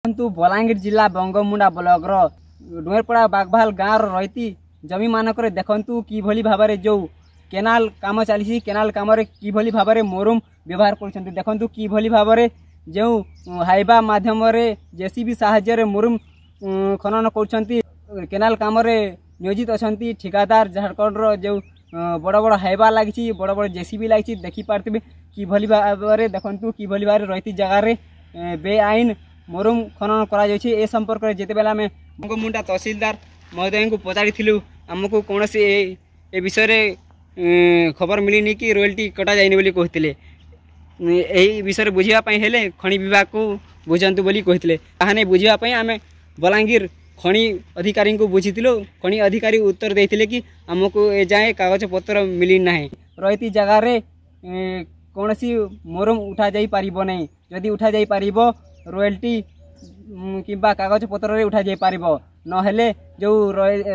କିନ୍ତୁ ବଲାଙ୍ଗୀର ଜିଲ୍ଲା ବଙ୍ଗମୁଣ୍ଡା ବ୍ଲକର ଡୁଙ୍ଗରପଡ଼ା ବାଗଭାଲ ଗାଁର ରହିତି ଜମି ମାନଙ୍କରେ ଦେଖନ୍ତୁ କିଭଳି ଭାବରେ ଯେଉଁ କେନାଲ କାମ ଚାଲିଛି କେନାଲ କାମରେ କିଭଳି ଭାବରେ ମରୁମ ବ୍ୟବହାର କରୁଛନ୍ତି। ଦେଖନ୍ତୁ କିଭଳି ଭାବରେ ଯେଉଁ ହାଇବା ମାଧ୍ୟମରେ ଜେସିବି ସାହାଯ୍ୟରେ ମରୁମ ଖନନ କରୁଛନ୍ତି। କେନାଲ କାମରେ ନିୟୋଜିତ ଅଛନ୍ତି ଠିକାଦାର ଝାଡ଼ଖଣ୍ଡର ଯେଉଁ ବଡ଼ ବଡ଼ ହାଇବା ଲାଗିଛି ବଡ଼ ବଡ଼ ଜେସିବି ଲାଗିଛି ଦେଖିପାରୁଥିବେ କିଭଳି ଭାବରେ ଦେଖନ୍ତୁ କିଭଳି ଭାବରେ ରହିତି ଜାଗାରେ ବେଆଇନ ମରୁମ ଖନନ କରାଯାଉଛି। ଏ ସମ୍ପର୍କରେ ଯେତେବେଳେ ଆମେ ବଙ୍ଗମୁଣ୍ଡା ତହସିଲଦାର ମହୋଦୟଙ୍କୁ ପଚାରିଥିଲୁ ଆମକୁ କୌଣସି ଏ ବିଷୟରେ ଖବର ମିଳିନି କି ରୟାଲ୍ଟି କଟାଯାଇନି ବୋଲି କହିଥିଲେ। ଏହି ବିଷୟରେ ବୁଝିବା ପାଇଁ ହେଲେ ଖଣି ବିଭାଗକୁ ବୁଝନ୍ତୁ ବୋଲି କହିଥିଲେ। ତାହା ନେଇ ବୁଝିବା ପାଇଁ ଆମେ ବଲାଙ୍ଗୀର ଖଣି ଅଧିକାରୀଙ୍କୁ ବୁଝିଥିଲୁ। ଖଣି ଅଧିକାରୀ ଉତ୍ତର ଦେଇଥିଲେ କି ଆମକୁ ଏଯାଏଁ କାଗଜପତ୍ର ମିଳିନାହିଁ। ରହିତି ଜାଗାରେ କୌଣସି ମରୁମ ଉଠାଯାଇପାରିବ ନାହିଁ। ଯଦି ଉଠାଯାଇପାରିବ ରୟାଲ୍ଟି କିମ୍ବା କାଗଜପତ୍ରରେ ଉଠାଯାଇପାରିବ, ନହେଲେ ଯେଉଁ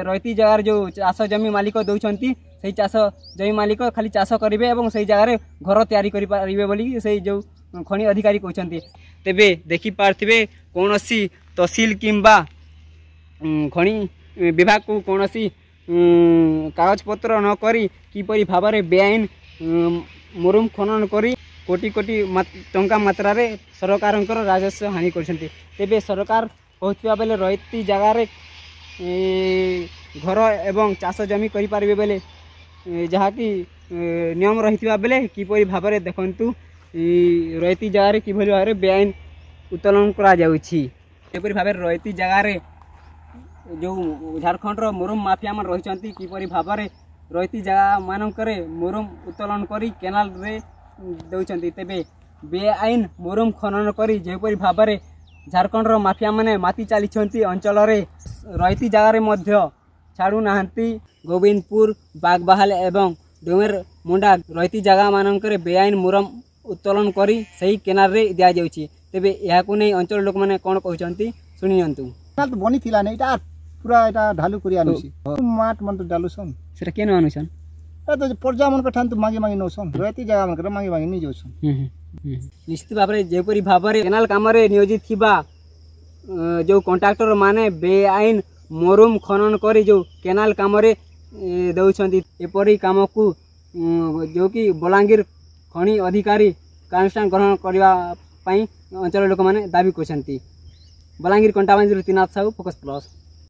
ରହିତି ଜାଗାରେ ଯେଉଁ ଚାଷ ଜମି ମାଲିକ ଦେଉଛନ୍ତି ସେହି ଚାଷ ଜମି ମାଲିକ ଖାଲି ଚାଷ କରିବେ ଏବଂ ସେହି ଜାଗାରେ ଘର ତିଆରି କରିପାରିବେ ବୋଲି ସେଇ ଯେଉଁ ଖଣି ଅଧିକାରୀ କହିଛନ୍ତି। ତେବେ ଦେଖିପାରୁଥିବେ କୌଣସି ତହସିଲ କିମ୍ବା ଖଣି ବିଭାଗକୁ କୌଣସି କାଗଜପତ୍ର ନ କରି କିପରି ଭାବରେ ବେଆଇନ ମରୁମ ଖନନ କରି କୋଟି କୋଟି ଟଙ୍କା ମାତ୍ରାରେ ସରକାରଙ୍କର ରାଜସ୍ୱ ହାନି କରିଛନ୍ତି। ତେବେ ସରକାର କହୁଥିବା ବେଲେ ରହିତି ଜାଗାରେ ଘର ଏବଂ ଚାଷ ଜମି କରିପାରିବେ ବେଲେ ଯାହାକି ନିୟମ ରହିଥିବା ବେଲେ କିପରି ଭାବରେ ଦେଖନ୍ତୁ ରହିତି ଜାଗାରେ କିଭଳି ଭାବରେ ବେଆଇନ ଉତ୍ତୋଳନ କରାଯାଉଛି। ଏପରି ଭାବରେ ରହିତି ଜାଗାରେ ଯେଉଁ ଝାଡ଼ଖଣ୍ଡର ମରୁମ ମାଫିଆମାନେ ରହିଛନ୍ତି କିପରି ଭାବରେ ରହିତି ଜାଗାମାନଙ୍କରେ ମରୁମ ଉତ୍ତୋଳନ କରି କେନାଲରେ ଦେଉଛନ୍ତି। ତେବେ ବେଆଇନ ମରୁମ ଖନନ କରି ଯେପରି ଭାବରେ ଝାଡ଼ଖଣ୍ଡର ମାଫିଆମାନେ ମାତି ଚାଲିଛନ୍ତି ଅଞ୍ଚଳରେ ରହିତି ଜାଗାରେ ମଧ୍ୟ ଛାଡ଼ୁନାହାନ୍ତି। ଗୋବିନ୍ଦପୁର ବାଗବାହାଲ ଏବଂ ଡୁଙ୍ଗରମୁଣ୍ଡା ରହିତି ଜାଗାମାନଙ୍କରେ ବେଆଇନ ମରୁମ ଉତ୍ତୋଳନ କରି ସେହି କେନାଲରେ ଦିଆଯାଉଛି। ତେବେ ଏହାକୁ ନେଇ ଅଞ୍ଚଳ ଲୋକମାନେ କ'ଣ କହୁଛନ୍ତି ଶୁଣିନିଅନ୍ତୁ। ବନିଥିଲା ନା ଏଇଟା ପୁରା ଏଇଟା ଢାଲୁ କରି ଆନୁଛି ମାଟ ମନ ଡାଲୁସନ୍ ସେଟା କେନ ଆନୁଛନ୍ ପର୍ଯ୍ୟା ମାନକ ଠାନ୍ ମାଗି ମାଗି ନଉସନ୍ ରହିତି ଜାଗା ମାନକରେ ମାଗି ମାଗି ନେଇ ଯାଉଛନ୍। ନିଶ୍ଚିତ ଭାବରେ ଯେପରି ଭାବରେ କେନାଲ କାମରେ ନିୟୋଜିତ ଥିବା ଯେଉଁ କଣ୍ଟ୍ରାକ୍ଟର ମାନେ ବେଆଇନ ମରୁମ ଖନନ କରି ଯେଉଁ କେନାଲ କାମରେ ଦେଉଛନ୍ତି ଏପରି କାମକୁ ଯେଉଁକି ବଲାଙ୍ଗୀର ଖଣି ଅଧିକାରୀ କାର୍ଯ୍ୟାନୁଷ୍ଠାନ ଗ୍ରହଣ କରିବା ପାଇଁ ଅଞ୍ଚଳ ଲୋକମାନେ ଦାବି କରିଛନ୍ତି। ବଲାଙ୍ଗୀର କଣ୍ଟାବାଞ୍ଜିରୁ ତ୍ରିନାଥ ସାହୁ, ଫୋକସ୍ ପ୍ଲସ୍।